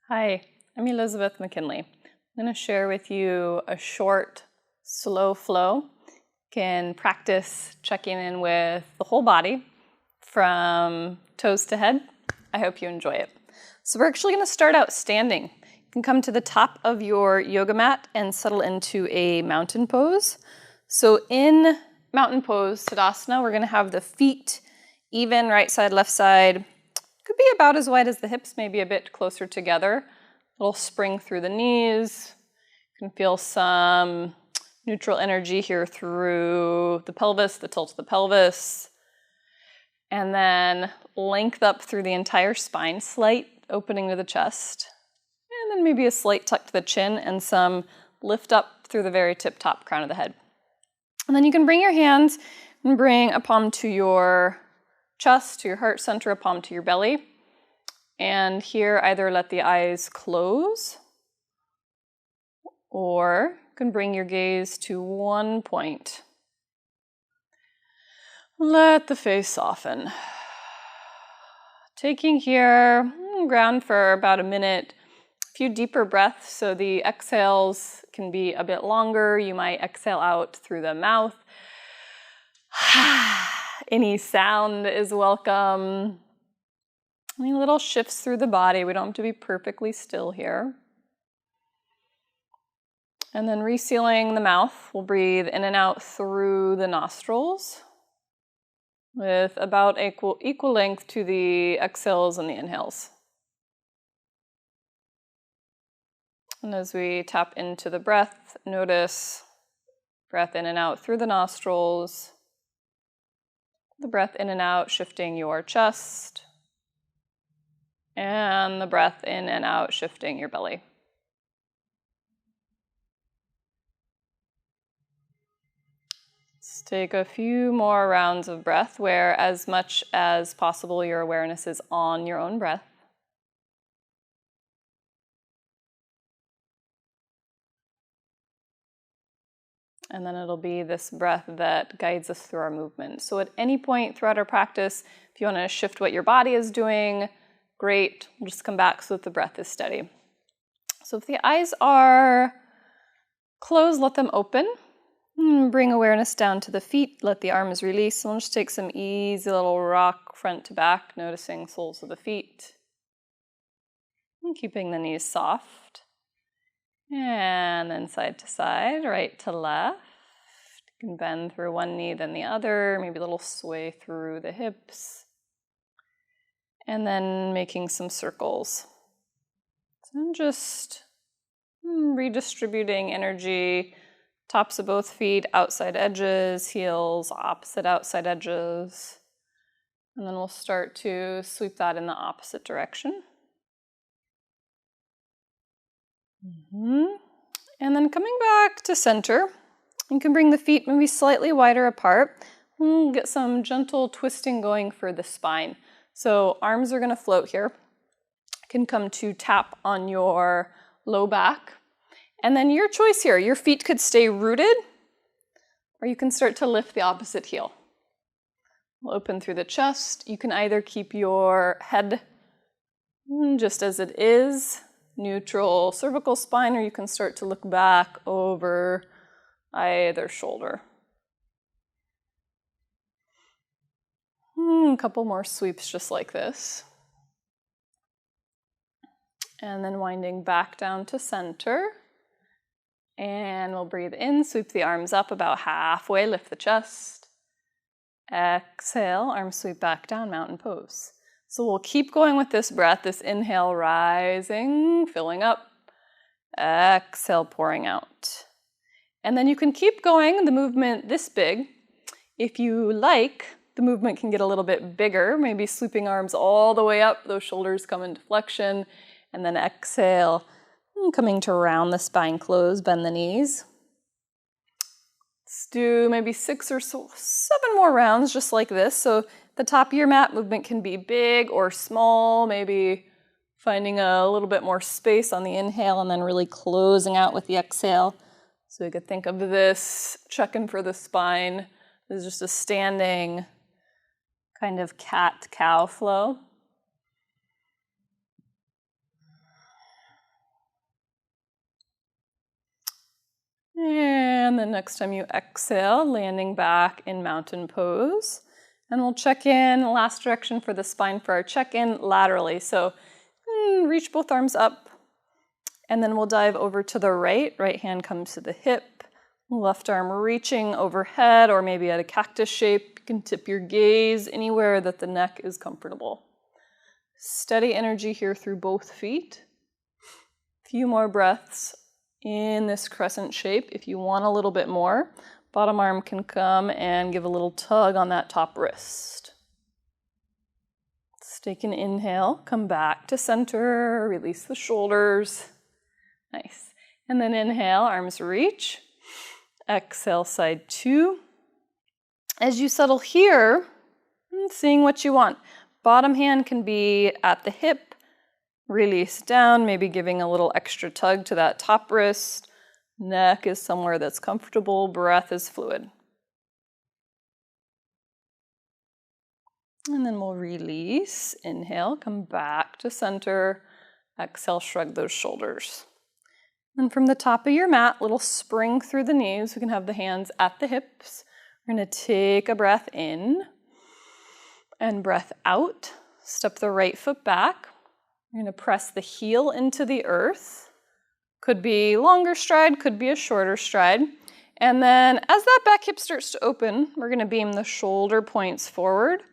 Hi, I'm Elizabeth McKinley. I'm going to share with you a short, slow flow. You can practice checking in with the whole body from toes to head. I hope you enjoy it. So we're actually going to start out standing. You can come to the top of your yoga mat and settle into a mountain pose. So in mountain pose, Tadasana, we're going to have the feet even, right side, left side. Could be about as wide as the hips, maybe a bit closer together. A little spring through the knees. You can feel some neutral energy here through the pelvis, the tilt of the pelvis. And then length up through the entire spine, slight opening to the chest. And then maybe a slight tuck to the chin and some lift up through the very tip-top crown of the head. And then you can bring your hands and bring a palm to your chest, to your heart center, a palm to your belly. And here either let the eyes close or you can bring your gaze to one point. Let the face soften. Taking here, ground for about a minute. A few deeper breaths, so the exhales can be a bit longer. You might exhale out through the mouth. Any sound is welcome. Any little shifts through the body. We don't have to be perfectly still here. And then resealing the mouth. We'll breathe in and out through the nostrils with about equal length to the exhales and the inhales. And as we tap into the breath, notice breath in and out through the nostrils. The breath in and out shifting your chest. And the breath in and out shifting your belly. Let's take a few more rounds of breath where as much as possible your awareness is on your own breath. And then it'll be this breath that guides us through our movement. So at any point throughout our practice, if you want to shift what your body is doing, great. We'll just come back so that the breath is steady. So if the eyes are closed, let them open. Bring awareness down to the feet. Let the arms release. And we'll just take some easy little rock front to back, noticing soles of the feet. And keeping the knees soft. And then side to side, right to left. You can bend through one knee, then the other. Maybe a little sway through the hips. And then making some circles. So just redistributing energy. Tops of both feet, outside edges, heels, opposite outside edges. And then we'll start to sweep that in the opposite direction. And then coming back to center, you can bring the feet maybe slightly wider apart. Get some gentle twisting going for the spine. So arms are going to float here. You can come to tap on your low back. And then your choice here, your feet could stay rooted, or you can start to lift the opposite heel. We'll open through the chest. You can either keep your head just as it is, neutral cervical spine, or you can start to look back over either shoulder. A couple more sweeps just like this. And then winding back down to center. And we'll breathe in, sweep the arms up about halfway, lift the chest. Exhale, arms sweep back down, mountain pose. So we'll keep going with this breath, this inhale rising, filling up. Exhale, pouring out. And then you can keep going, the movement this big. If you like, the movement can get a little bit bigger, maybe sweeping arms all the way up, those shoulders come into flexion, and then exhale, coming to round the spine, close, bend the knees. Let's do maybe 6 or 7 more rounds just like this. So the top of your mat movement can be big or small, maybe finding a little bit more space on the inhale and then really closing out with the exhale. So you could think of this, checking for the spine. This is just a standing kind of cat-cow flow. And then next time you exhale, landing back in mountain pose. And we'll check in, last direction for the spine for our check-in, laterally. So reach both arms up, and then we'll dive over to the right. Right hand comes to the hip, left arm reaching overhead, or maybe at a cactus shape. You can tip your gaze anywhere that the neck is comfortable. Steady energy here through both feet. Few more breaths in this crescent shape. If you want a little bit more, bottom arm can come and give a little tug on that top wrist. Let's take an inhale, come back to center, release the shoulders. Nice. And then inhale, arms reach. Exhale, side two. As you settle here, seeing what you want. Bottom hand can be at the hip, release down, maybe giving a little extra tug to that top wrist. Neck is somewhere that's comfortable, breath is fluid. And then we'll release, inhale, come back to center, exhale, shrug those shoulders. And from the top of your mat, little spring through the knees. We can have the hands at the hips. We're going to take a breath in and breath out. Step the right foot back. We're going to press the heel into the earth. Could be longer stride, could be a shorter stride. And then as that back hip starts to open, we're going to beam the shoulder points forward.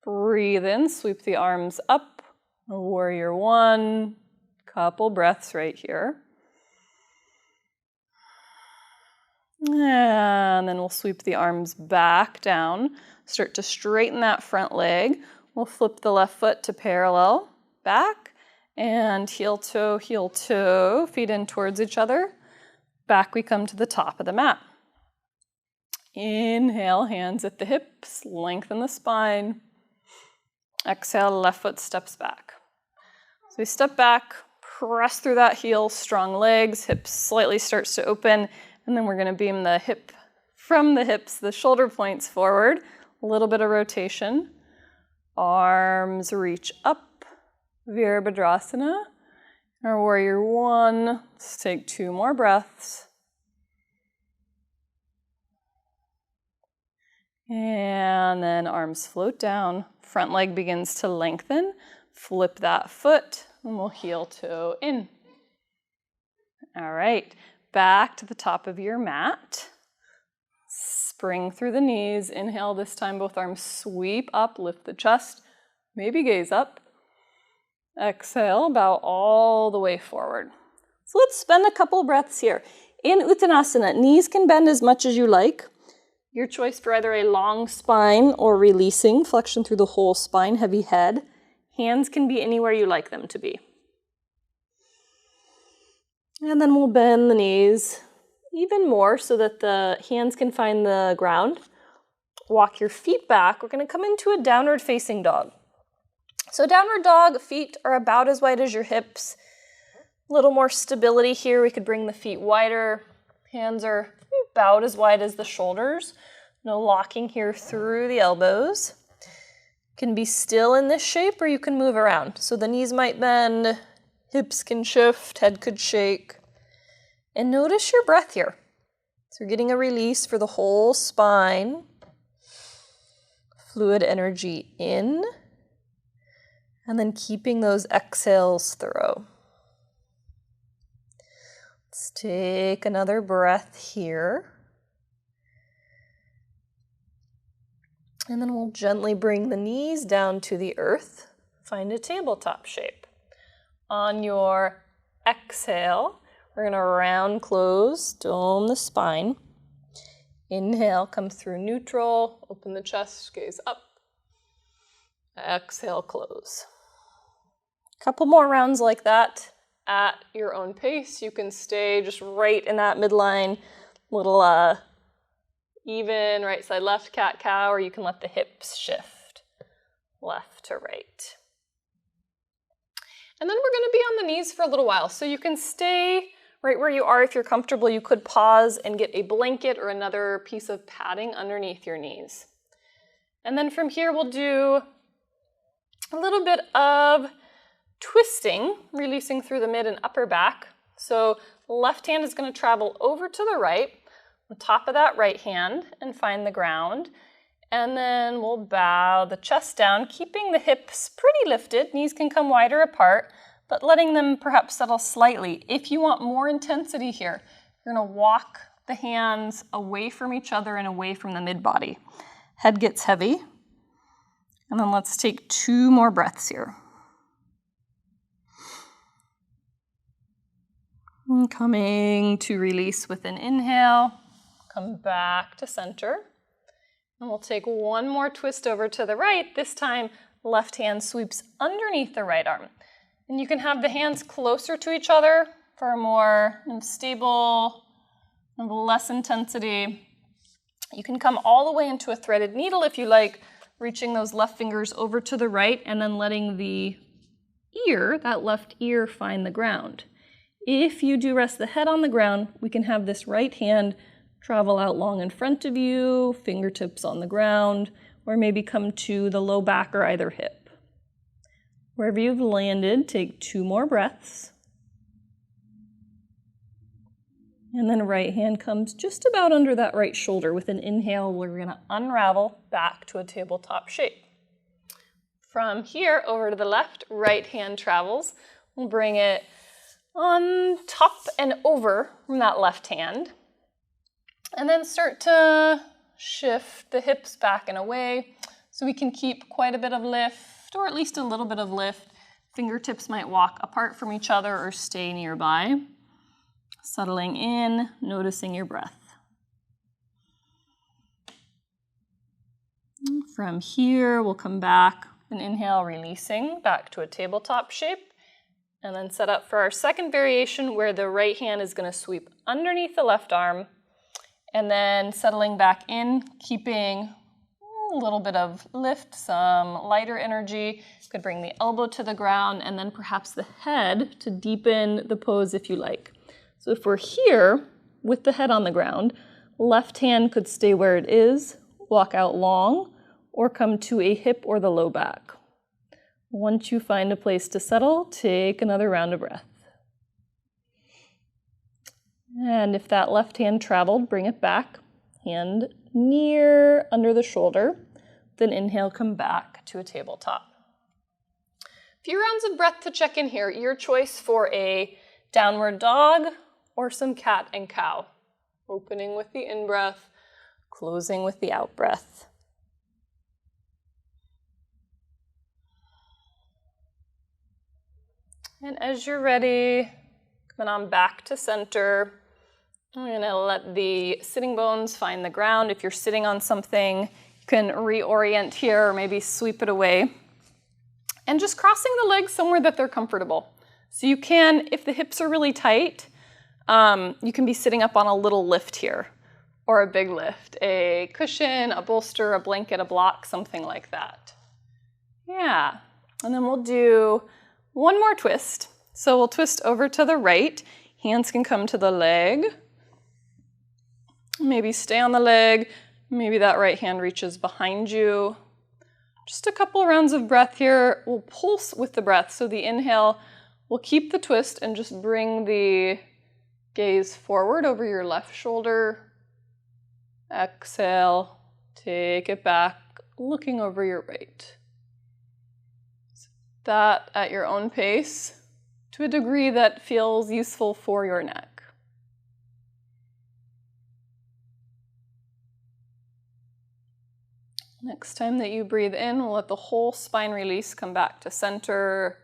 Breathe in, sweep the arms up. Warrior one. Couple breaths right here. And then we'll sweep the arms back down. Start to straighten that front leg. We'll flip the left foot to parallel back. And heel toe, feet in towards each other. Back we come to the top of the mat. Inhale, hands at the hips, lengthen the spine. Exhale, left foot steps back. So we step back, press through that heel, strong legs, hips slightly starts to open, and then we're going to beam the hip from the hips, the shoulder points forward. A little bit of rotation. Arms reach up. Virabhadrasana, our warrior one. Let's take 2 more breaths. And then arms float down. Front leg begins to lengthen. Flip that foot, and we'll heel toe in. All right, back to the top of your mat. Spring through the knees. Inhale, this time both arms sweep up, lift the chest, maybe gaze up. Exhale, bow all the way forward. So let's spend a couple breaths here. In Uttanasana, knees can bend as much as you like. Your choice for either a long spine or releasing, flexion through the whole spine, heavy head. Hands can be anywhere you like them to be. And then we'll bend the knees even more so that the hands can find the ground. Walk your feet back. We're going to come into a downward facing dog. So downward dog, feet are about as wide as your hips. A little more stability here. We could bring the feet wider. Hands are about as wide as the shoulders. No locking here through the elbows. Can be still in this shape or you can move around. So the knees might bend, hips can shift, head could shake. And notice your breath here. So you're getting a release for the whole spine. Fluid energy in. And then keeping those exhales thorough. Let's take another breath here. And then we'll gently bring the knees down to the earth. Find a tabletop shape. On your exhale, we're going to round close, dome the spine. Inhale, come through neutral, open the chest, gaze up. Exhale, close. Couple more rounds like that at your own pace. You can stay just right in that midline, little even right side left cat-cow, or you can let the hips shift left to right. And then we're going to be on the knees for a little while. So you can stay right where you are if you're comfortable. You could pause and get a blanket or another piece of padding underneath your knees. And then from here we'll do a little bit of twisting, releasing through the mid and upper back. So left hand is going to travel over to the right. on top of that right hand and find the ground. And then we'll bow the chest down, keeping the hips pretty lifted. Knees can come wider apart, but letting them perhaps settle slightly. If you want more intensity here, you're going to walk the hands away from each other and away from the mid-body. Head gets heavy. And then let's take 2 more breaths here. And coming to release with an inhale. Come back to center. And we'll take 1 more twist over to the right. This time, left hand sweeps underneath the right arm. And you can have the hands closer to each other for a more stable, less intensity. You can come all the way into a threaded needle if you like, reaching those left fingers over to the right and then letting the ear, that left ear, find the ground. If you do rest the head on the ground, we can have this right hand travel out long in front of you, fingertips on the ground, or maybe come to the low back or either hip. Wherever you've landed, take 2 more breaths. And then right hand comes just about under that right shoulder. With an inhale, we're going to unravel back to a tabletop shape. From here over to the left, right hand travels. We'll bring it on top and over from that left hand. And then start to shift the hips back and away so we can keep quite a bit of lift, or at least a little bit of lift. Fingertips might walk apart from each other or stay nearby. Settling in, noticing your breath. From here, we'll come back, an inhale, releasing back to a tabletop shape, and then set up for our second variation where the right hand is going to sweep underneath the left arm, and then settling back in, keeping a little bit of lift, some lighter energy. You could bring the elbow to the ground, and then perhaps the head to deepen the pose if you like. So if we're here with the head on the ground, left hand could stay where it is, walk out long, or come to a hip or the low back. Once you find a place to settle, take another round of breath. And if that left hand traveled, bring it back, hand near under the shoulder, then inhale, come back to a tabletop. A few rounds of breath to check in here. Your choice for a downward dog or some cat and cow. Opening with the in-breath, closing with the out-breath. And as you're ready, coming on back to center, I'm going to let the sitting bones find the ground. If you're sitting on something, you can reorient here or maybe sweep it away. And just crossing the legs somewhere that they're comfortable. So you can, if the hips are really tight, you can be sitting up on a little lift here, or a big lift, a cushion, a bolster, a blanket, a block, something like that. Yeah, and then we'll do 1 more twist. So we'll twist over to the right. Hands can come to the leg. Maybe stay on the leg. Maybe that right hand reaches behind you. Just a couple rounds of breath here. We'll pulse with the breath. So the inhale, we'll keep the twist and just bring the gaze forward over your left shoulder. Exhale, take it back, looking over your right. That at your own pace, to a degree that feels useful for your neck. Next time that you breathe in, we'll let the whole spine release, come back to center,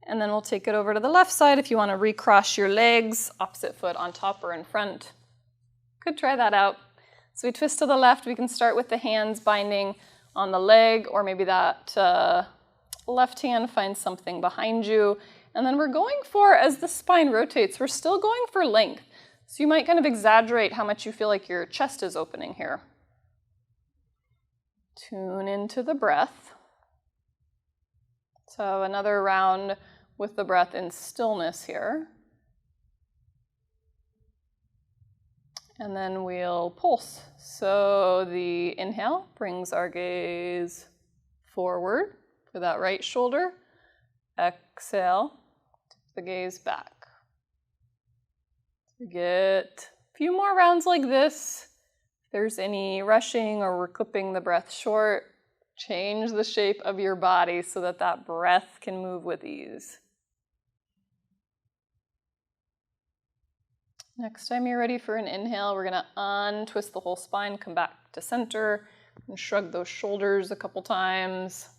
and then we'll take it over to the left side if you want to recross your legs, opposite foot on top or in front. Could try that out. So we twist to the left. We can start with the hands binding on the leg, or maybe that left hand finds something behind you. And then we're going for, as the spine rotates, we're still going for length. So you might kind of exaggerate how much you feel like your chest is opening here. Tune into the breath. So another round with the breath in stillness here. And then we'll pulse. So the inhale brings our gaze forward for that right shoulder. Exhale, tip the gaze back. So get A few more rounds like this. If there's any rushing or we're clipping the breath short, change the shape of your body so that that breath can move with ease. Next time you're ready for an inhale, we're going to untwist the whole spine, come back to center, and shrug those shoulders a couple times.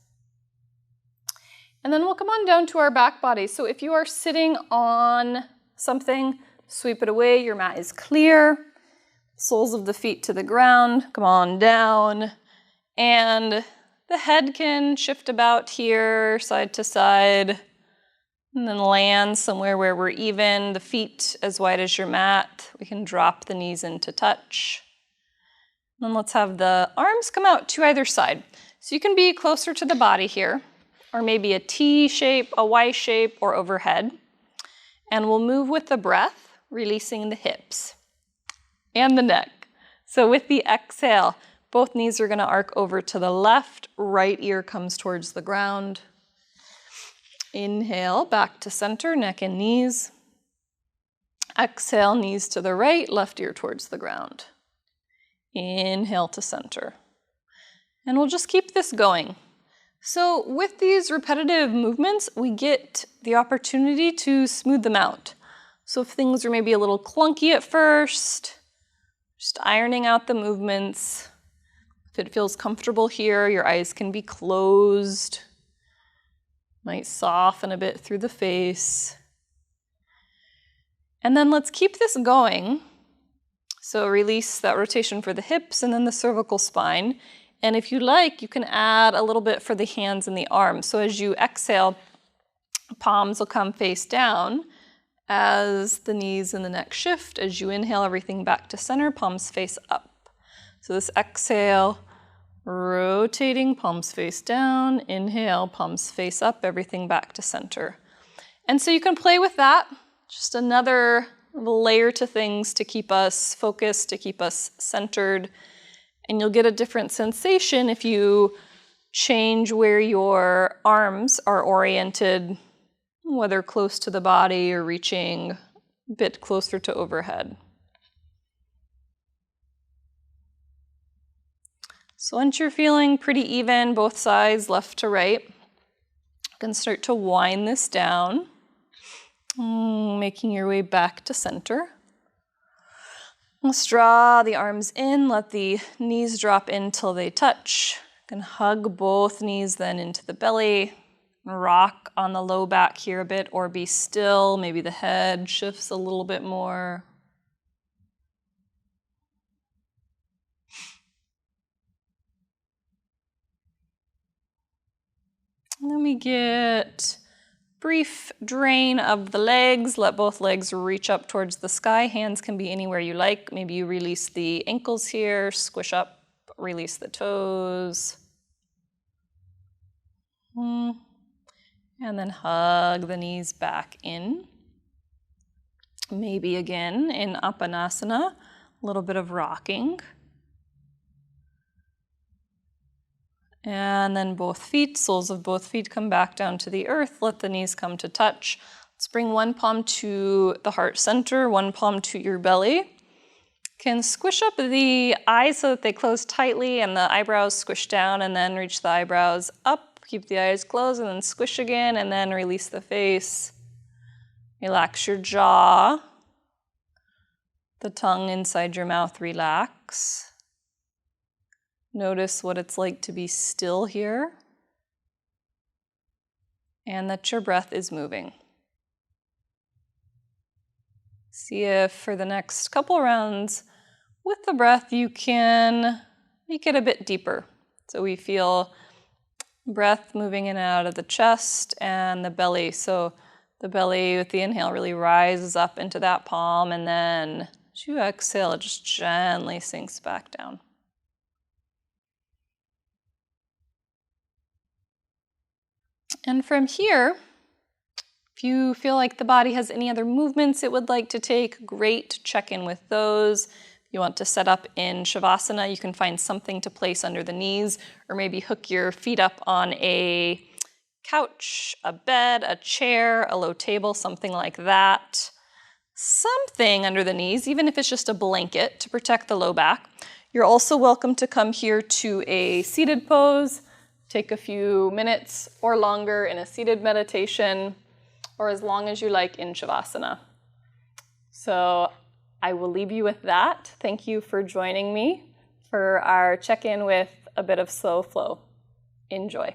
And then we'll come on down to our back body. So if you are sitting on something, sweep it away, your mat is clear. Soles of the feet to the ground, come on down. And the head can shift about here, side to side. And then land somewhere where we're even, the feet as wide as your mat. We can drop the knees into touch. And then let's have the arms come out to either side. So you can be closer to the body here, or maybe a T shape, a Y shape, or overhead. And we'll move with the breath, releasing the hips and the neck. So with the exhale, both knees are gonna arc over to the left, right ear comes towards the ground. Inhale, back to center, neck and knees. Exhale, knees to the right, left ear towards the ground. Inhale to center. And we'll just keep this going. So with these repetitive movements, we get the opportunity to smooth them out. So if things are maybe a little clunky at first, just ironing out the movements. If it feels comfortable here, your eyes can be closed. Might soften a bit through the face. And then let's keep this going. So release that rotation for the hips and then the cervical spine. And if you like, you can add a little bit for the hands and the arms. So as you exhale, palms will come face down as the knees and the neck shift. As you inhale, everything back to center, palms face up. So this exhale, rotating, palms face down, inhale, palms face up, everything back to center. And so you can play with that, just another layer to things to keep us focused, to keep us centered, and you'll get a different sensation if you change where your arms are oriented, whether close to the body or reaching a bit closer to overhead. So once you're feeling pretty even, both sides, left to right, you can start to wind this down, making your way back to center. Let's draw the arms in, let the knees drop in till they touch. You can hug both knees then into the belly, rock on the low back here a bit, or be still, maybe the head shifts a little bit more. And then we get brief drain of the legs. Let both legs reach up towards the sky. Hands can be anywhere you like. Maybe you release the ankles here, squish up, release the toes. And then hug the knees back in. Maybe again in Apanasana, a little bit of rocking. And then both feet, soles of both feet come back down to the earth. Let the knees come to touch. Let's bring one palm to the heart center, one palm to your belly. Can squish up the eyes so that they close tightly and the eyebrows squish down, and then reach the eyebrows up. Keep the eyes closed and then squish again, and then release the face. Relax your jaw. The tongue inside your mouth relax. Notice what it's like to be still here, and that your breath is moving. See if for the next couple rounds with the breath you can make it a bit deeper. So we feel breath moving in and out of the chest and the belly. So the belly with the inhale really rises up into that palm, and then as you exhale, it just gently sinks back down. And from here, if you feel like the body has any other movements it would like to take, great, check in with those. If you want to set up in Shavasana, you can find something to place under the knees, or maybe hook your feet up on a couch, a bed, a chair, a low table, something like that. something under the knees, even if it's just a blanket to protect the low back. You're also welcome to come here to a seated pose, take a few minutes or longer in a seated meditation, or as long as you like in Shavasana. So I will leave you with that. Thank you for joining me for our check-in with a bit of slow flow. Enjoy.